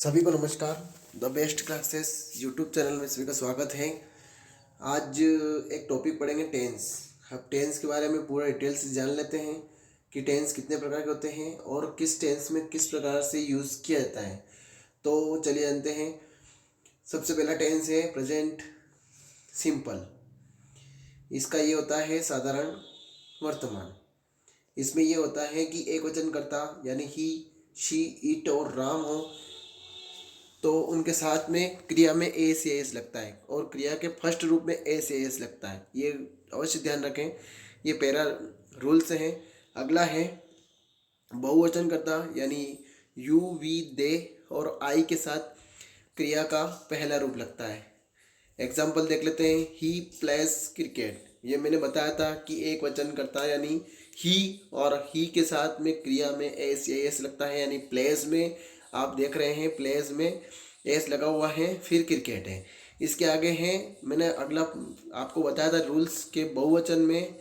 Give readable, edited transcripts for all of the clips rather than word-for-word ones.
सभी को नमस्कार। The best classes YouTube channel में सभी का स्वागत है। आज एक टॉपिक पढ़ेंगे टेंस। अब टेंस के बारे में पूरा डिटेल से जान लेते हैं कि टेंस कितने प्रकार के होते हैं और किस टेंस में किस प्रकार से यूज़ किया जाता है। तो चलिए जानते हैं। सबसे पहला टेंस है प्रेजेंट सिंपल। इसका ये होता है साधारण वर्तमान। इसमें ये होता है कि एक वचनकर्ता यानी ही, शी, इट और राम हो तो उनके साथ में क्रिया में ए से एस लगता है और क्रिया के फर्स्ट रूप में ए से एस लगता है। ये अवश्य ध्यान रखें। ये पहला रूल्स है। अगला है बहुवचनकर्ता यानी यू, वी, दे और आई के साथ क्रिया का पहला रूप लगता है। एग्जाम्पल देख लेते हैं। He plays cricket. ये मैंने बताया था कि एक वचनकर्ता यानी ही और ही के साथ में क्रिया में एस या एस लगता है, यानी प्लेज में आप देख रहे हैं प्लेज में एस लगा हुआ है, फिर क्रिकेट है। इसके आगे हैं, मैंने अगला आपको बताया था रूल्स के बहुवचन में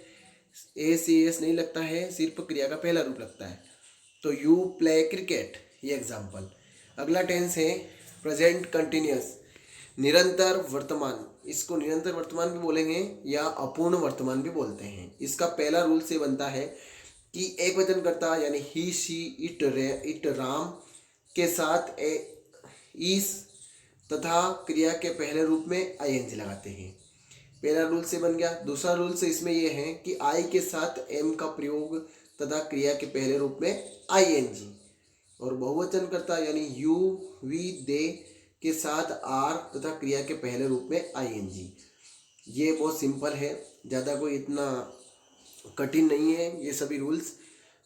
ए सी एस नहीं लगता है, सिर्फ क्रिया का पहला रूप लगता है। तो यू प्ले क्रिकेट, ये एग्जाम्पल। अगला टेंस है प्रेजेंट कंटिन्यूस, निरंतर वर्तमान। इसको निरंतर वर्तमान भी बोलेंगे या अपूर्ण वर्तमान भी बोलते हैं। इसका पहला रूल से बनता है कि एक वचनकर्ता यानी ही, शी, इट, राम के साथ इस तथा क्रिया के पहले रूप में आईएनजी लगाते हैं। पहला रूल से बन गया। दूसरा रूल से इसमें यह है कि आई के साथ एम का प्रयोग तथा क्रिया के पहले रूप में आईएनजी। और बहुवचनकर्ता यानी यू, वी, दे के साथ आर तथा क्रिया के पहले रूप में आईएनजी। ये बहुत सिंपल है, ज़्यादा कोई इतना कठिन नहीं है ये सभी रूल्स।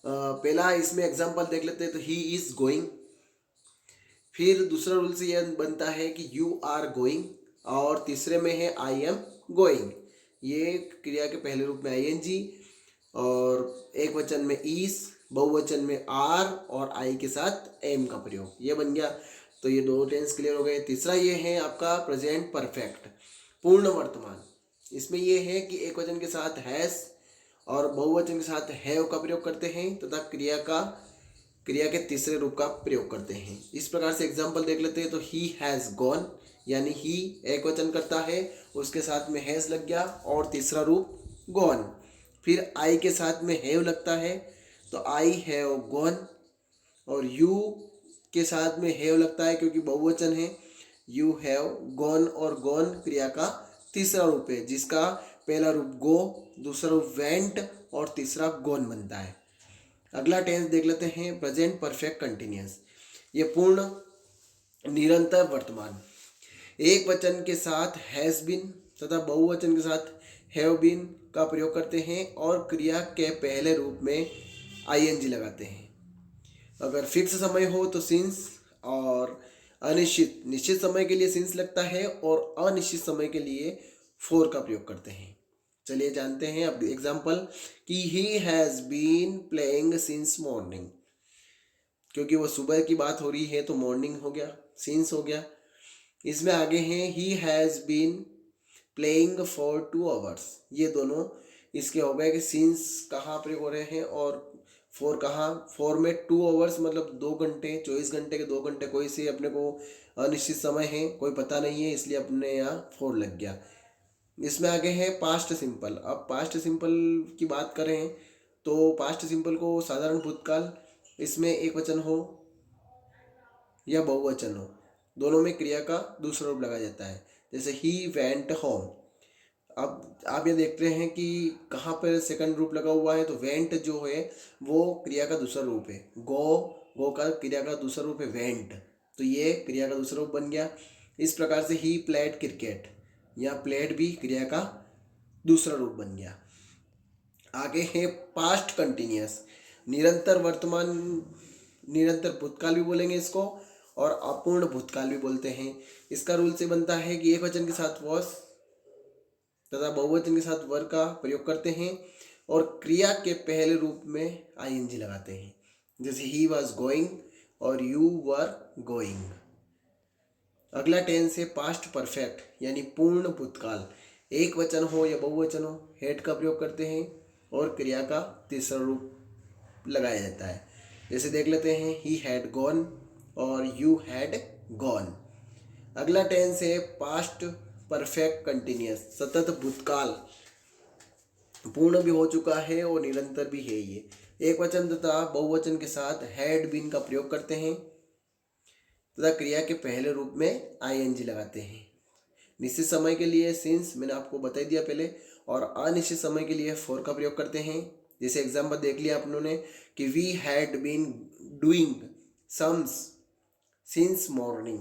पहला इसमें एग्जांपल देख लेते हैं। तो ही इज़ गोइंग। फिर दूसरा रूल से यह बनता है कि यू आर गोइंग और तीसरे में है आई एम गोइंग। ये क्रिया के पहले रूप में आईएनजी और एक वचन में इस, बहुवचन में आर और आई के साथ एम का प्रयोग, ये बन गया। तो ये दो टेंस क्लियर हो गए। तीसरा ये है आपका प्रेजेंट परफेक्ट, पूर्ण वर्तमान। इसमें यह है कि एक वचन के साथ हैज और बहुवचन के साथ हैव का प्रयोग करते हैं तथा क्रिया के तीसरे रूप का प्रयोग करते हैं। इस प्रकार से एग्जाम्पल देख लेते हैं। तो ही हैज़ गॉन, यानी ही एक वचन करता है, उसके साथ में हैज़ लग गया और तीसरा रूप गॉन। फिर आई के साथ में हैव लगता है तो आई हैव गॉन, और यू के साथ में हैव लगता है क्योंकि बहुवचन है, यू हैव गॉन। और गॉन क्रिया का तीसरा रूप है जिसका पहला रूप गो, दूसरा रूप वेंट और तीसरा गॉन बनता है। अगला टेंस देख लेते हैं प्रेजेंट परफेक्ट कंटिन्यूस। ये पूर्ण निरंतर वर्तमान। एक वचन के साथ हैज बीन तथा बहुवचन के साथ हैव बीन का प्रयोग करते हैं और क्रिया के पहले रूप में आईएनजी लगाते हैं। अगर फिक्स समय हो तो सिंस, और निश्चित समय के लिए सिंस लगता है और अनिश्चित समय के लिए फोर का प्रयोग करते हैं। चलिए जानते हैं अब एग्जाम्पल कि he has been playing since morning. क्योंकि वो सुबह की बात हो रही है तो मॉर्निंग हो गया, सिंस हो गया। इसमें आगे हैं he has been playing for 2 hours. ये दोनों इसके हो गए कि सिंस कहाँ प्रयोग हो रहे हैं और फोर कहाँ। फोर में 2 आवर्स मतलब 2 घंटे, 24 घंटे के 2 घंटे, कोई से अपने को अनिश्चित समय है, कोई पता नहीं है, इसलिए अपने यहाँ फोर लग गया। इसमें आगे है पास्ट सिंपल। अब पास्ट सिंपल की बात करें तो पास्ट सिंपल को साधारण भूतकाल, इसमें एक वचन हो या बहुवचन हो, दोनों में क्रिया का दूसरा रूप लगाया जाता है। जैसे ही वेंट होम। अब आप ये देखते हैं कि कहाँ पर सेकंड रूप लगा हुआ है, तो वेंट जो है वो क्रिया का दूसरा रूप है। गो का क्रिया का दूसरा रूप है वेंट, तो ये क्रिया का दूसरा रूप बन गया। इस प्रकार से ही प्लेड क्रिकेट, या प्लेड भी क्रिया का दूसरा रूप बन गया। आगे है पास्ट कंटिन्यूस, निरंतर वर्तमान, निरंतर भूतकाल भी बोलेंगे इसको और अपूर्ण भूतकाल भी बोलते हैं। इसका रूल से बनता है कि एक वचन के साथ वॉस तथा बहुवचन के साथ वर का प्रयोग करते हैं और क्रिया के पहले रूप में आईएनजी लगाते हैं। जैसे ही वॉज गोइंग और यू वर गोइंग। अगला टेंस है पास्ट परफेक्ट यानी पूर्ण भूतकाल। एक वचन हो या बहुवचन हो, हेड का प्रयोग करते हैं और क्रिया का तीसरा रूप लगाया जाता है। जैसे देख लेते हैं ही हैड गॉन और यू हैड गॉन। अगला टेंस है पास्ट परफेक्ट कंटिन्यूअस, सतत भूतकाल, पूर्ण भी हो चुका है और निरंतर भी है। ये एक वचन तथा बहुवचन के साथ हैड बीन का प्रयोग करते हैं तथा क्रिया के पहले रूप में आईएनजी लगाते हैं। निश्चित समय के लिए सिंस मैंने आपको बता दिया पहले, और अनिश्चित समय के लिए फॉर का प्रयोग करते हैं। जैसे एग्जाम्पल देख लिया आप लोगों ने कि we had been doing sums since morning.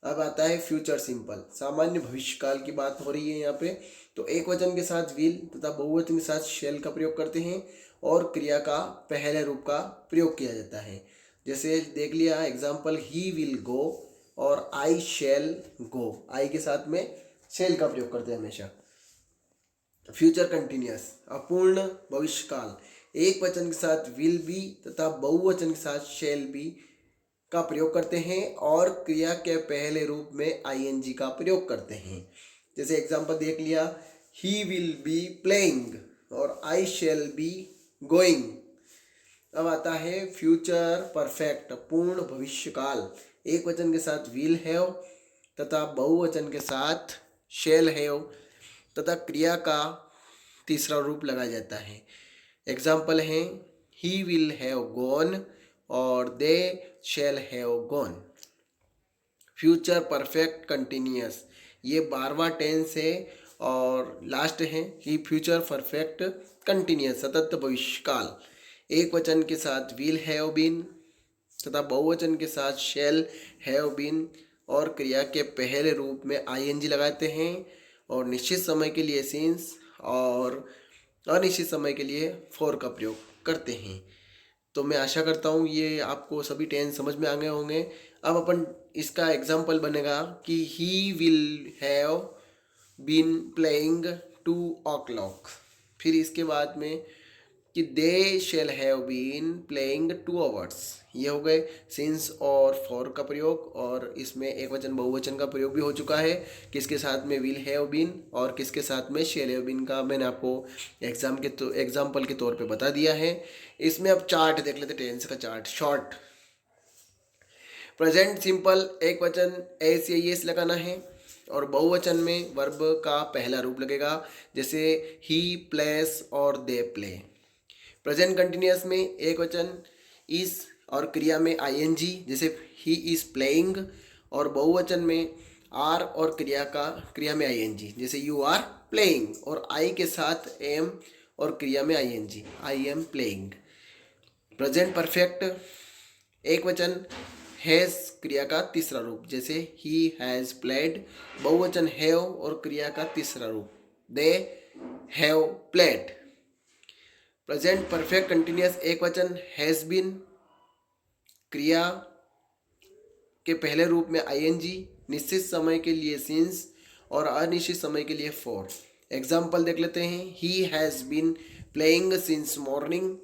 अब आता है फ्यूचर सिंपल, सामान्य भविष्यकाल की बात हो रही है यहाँ पे। तो एक वचन के साथ विल तथा बहुवचन के साथ शेल का प्रयोग करते हैं और क्रिया का पहले रूप का प्रयोग किया जाता है। जैसे देख लिया एग्जाम्पल, ही विल गो और आई शेल गो, आई के साथ में शेल का प्रयोग करते हैं हमेशा। फ्यूचर कंटिन्यूअस, अपूर्ण भविष्यकाल, एक वचन के साथ विल बी तथा बहुवचन के साथ शेल बी का प्रयोग करते हैं और क्रिया के पहले रूप में आईएनजी का प्रयोग करते हैं। जैसे एग्जांपल देख लिया, ही विल बी प्लेइंग और आई शेल बी गोइंग। अब आता है फ्यूचर परफेक्ट, पूर्ण भविष्यकाल, एक वचन के साथ विल हैव तथा बहुवचन के साथ शेल हैव तथा क्रिया का तीसरा रूप लगाया जाता है। एग्जाम्पल है, ही विल हैव गॉन और they shall have gone. Future perfect continuous, ये 12वां टेंस है और लास्ट है ही फ्यूचर परफेक्ट कंटिन्यूअस, सतत भविष्यकाल, एक वचन के साथ विल हैव बीन तथा बहुवचन के साथ शैल हैव बीन और क्रिया के पहले रूप में आईएनजी लगाते हैं और निश्चित समय के लिए सिंस और अनिश्चित समय के लिए फॉर का प्रयोग करते हैं। तो मैं आशा करता हूँ ये आपको सभी टेंस समझ में आ गए होंगे। अब अपन इसका एग्जाम्पल बनेगा कि he will have been playing 2 o'clock। फिर इसके बाद में कि they shall have been playing 2 hours। ये हो गए सिंस और फॉर का प्रयोग, और इसमें एक वचन बहुवचन का प्रयोग भी हो चुका है, किसके साथ में विल हैव बीन और किसके साथ में शेल हैव बीन का मैंने आपको एग्जाम्पल के तौर पे बता दिया है। इसमें अब चार्ट देख लेते, टेंस का चार्ट शॉर्ट। प्रेजेंट सिंपल, एक वचन एस या येस लगाना है और बहुवचन में वर्ब का पहला रूप लगेगा, जैसे ही प्लेस और दे प्ले। प्रेजेंट कंटिन्यूअस में एक वचन इज और क्रिया में आईएनजी, जैसे ही इज प्लेइंग, और बहुवचन में आर और क्रिया में आईएनजी, जैसे यू आर प्लेइंग, और आई के साथ एम और क्रिया में ING, I am playing. Present perfect, एक वचन हैज क्रिया का तीसरा रूप, जैसे ही हैज प्लेड, बहुवचन हैव और क्रिया का तीसरा रूप, they have played. Present perfect continuous, एक वचन हैज बीन, क्रिया के पहले रूप में आईएनजी, निश्चित समय के लिए सिंस और अनिश्चित समय के लिए फॉर। एग्जाम्पल देख लेते हैं, he has been playing since morning.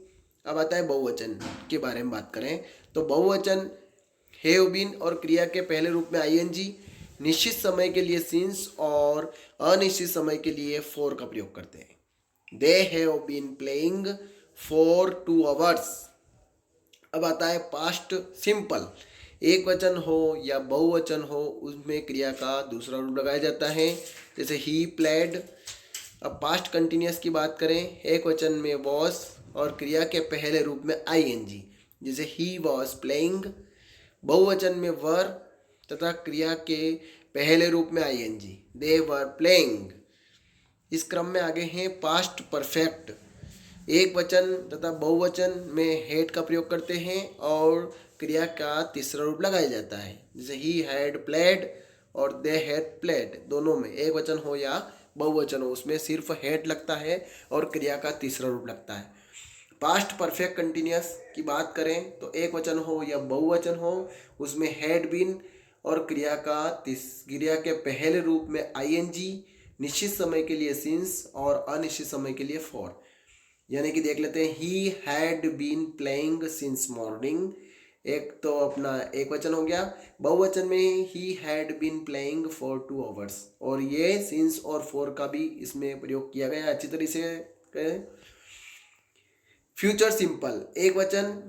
अब आता है बहुवचन के बारे में बात करें तो बहुवचन हैव बीन और क्रिया के पहले रूप में आईएनजी, निश्चित समय के लिए सिंस और अनिश्चित समय के लिए फॉर का प्रयोग करते हैं। They have been playing for 2 hours। अब आता है पास्ट सिंपल, एक वचन हो या बहुवचन हो उसमें क्रिया का दूसरा रूप लगाया जाता है, जैसे ही प्लेड। अब पास्ट कंटिन्यूअस की बात करें, एक वचन में वॉज और क्रिया के पहले रूप में आईएनजी, जैसे ही वॉज प्लेइंग, बहुवचन में वर तथा क्रिया के पहले रूप में आईएनजी, दे वर प्लेइंग। इस क्रम में आगे हैं पास्ट परफेक्ट, एक वचन तथा बहुवचन में हेड का प्रयोग करते हैं और क्रिया का तीसरा रूप लगाया जाता है, जैसे ही हैड प्लेड और दे हैड प्लेड, दोनों में एक वचन हो या बहुवचन हो उसमें सिर्फ हेड लगता है और क्रिया का तीसरा रूप लगता है। पास्ट परफेक्ट कंटिन्यूअस की बात करें तो एक वचन हो या बहुवचन हो उसमें हैड बीन और क्रिया के पहले रूप में आईएनजी, निश्चित समय के लिए सिंस और अनिश्चित समय के लिए फॉर। यानी कि देख लेते हैं, he had been playing since morning, एक तो अपना एक वचन हो गया। बहुवचन में he had been playing for 2 hours, और ये सिंस और फॉर का भी इसमें प्रयोग किया गया अच्छी तरह से। फ्यूचर सिंपल, एक वचन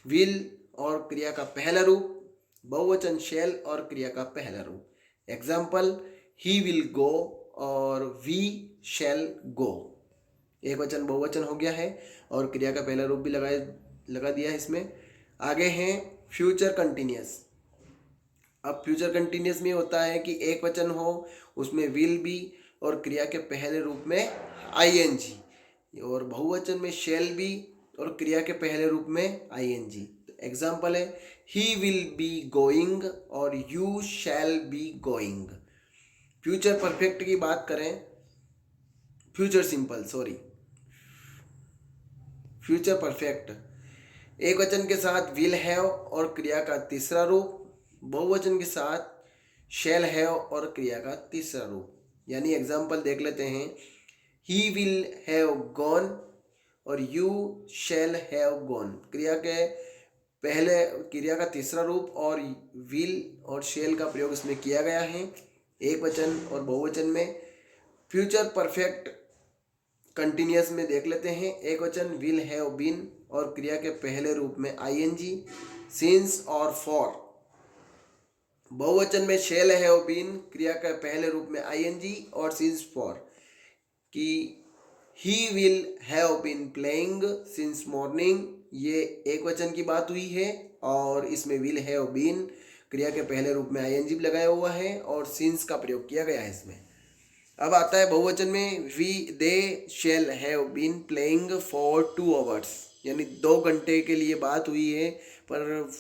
विल और क्रिया का पहला रूप, बहुवचन शैल और क्रिया का पहला रूप। एग्जाम्पल, ही विल गो और वी शैल गो। एक वचन बहुवचन हो गया है और क्रिया का पहला रूप भी लगा दिया है इसमें। आगे हैं फ्यूचर कंटिन्यूस। अब फ्यूचर कंटिन्यूस में होता है कि एक वचन हो, उसमें विल बी और क्रिया के पहले रूप में आईएनजी, और बहुवचन में शैल बी और क्रिया के पहले रूप में आईएनजी। एग्जाम्पल है, ही विल बी गोइंग और you shall be going. Future perfect की बात करें, future simple sorry future perfect, एक वचन के साथ विल हैव और क्रिया का तीसरा रूप, बहुवचन के साथ शैल हैव और क्रिया का तीसरा रूप। यानी एग्जाम्पल देख लेते हैं, ही विल हैव गॉन और यू शैल हैव गॉन। क्रिया के पहले क्रिया का तीसरा रूप और विल और शैल का प्रयोग इसमें किया गया है एक वचन और बहुवचन में। फ्यूचर परफेक्ट कंटिन्यूस में देख लेते हैं, एक वचन विल हैव बीन और क्रिया के पहले रूप में आईएनजी, सिंस और फॉर। बहुवचन में शैल हैव बीन, क्रिया के पहले रूप में आईएनजी और सिंस फॉर। कि he will have been playing since morning, ये एक वचन की बात हुई है और इसमें विल हैव बीन क्रिया के पहले रूप में आईएनजी भी लगाया हुआ है और सिंस का प्रयोग किया गया है इसमें। अब आता है बहुवचन में, they shall have been playing for 2 hours. यानी 2 घंटे के लिए बात हुई है, पर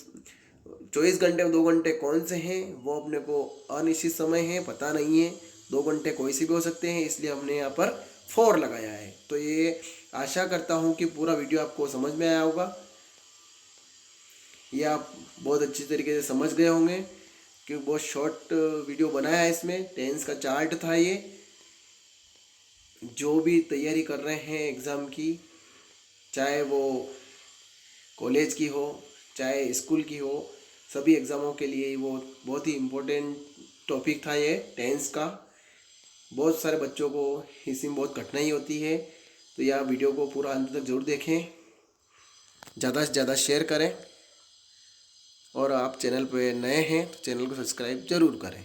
24 घंटे में 2 घंटे कौन से हैं वो अपने को अनिश्चित समय है, पता नहीं है। 2 घंटे कोई से भी हो सकते हैं, इसलिए हमने यहाँ पर 4 लगाया है। तो ये आशा करता हूँ कि पूरा वीडियो आपको समझ में आया होगा, ये आप बहुत अच्छी तरीके से समझ गए होंगे क्योंकि बहुत शॉर्ट वीडियो बनाया है। इसमें टेंस का चार्ट था ये। जो भी तैयारी कर रहे हैं एग्ज़ाम की, चाहे वो कॉलेज की हो चाहे स्कूल की हो, सभी एग्ज़ामों के लिए वो बहुत ही इम्पोर्टेंट टॉपिक था ये टेंस का। बहुत सारे बच्चों को इसमें बहुत कठिनाई होती है, तो यह वीडियो को पूरा अंत तक जरूर देखें, ज़्यादा से ज़्यादा शेयर करें और आप चैनल पे नए हैं तो चैनल को सब्सक्राइब ज़रूर करें।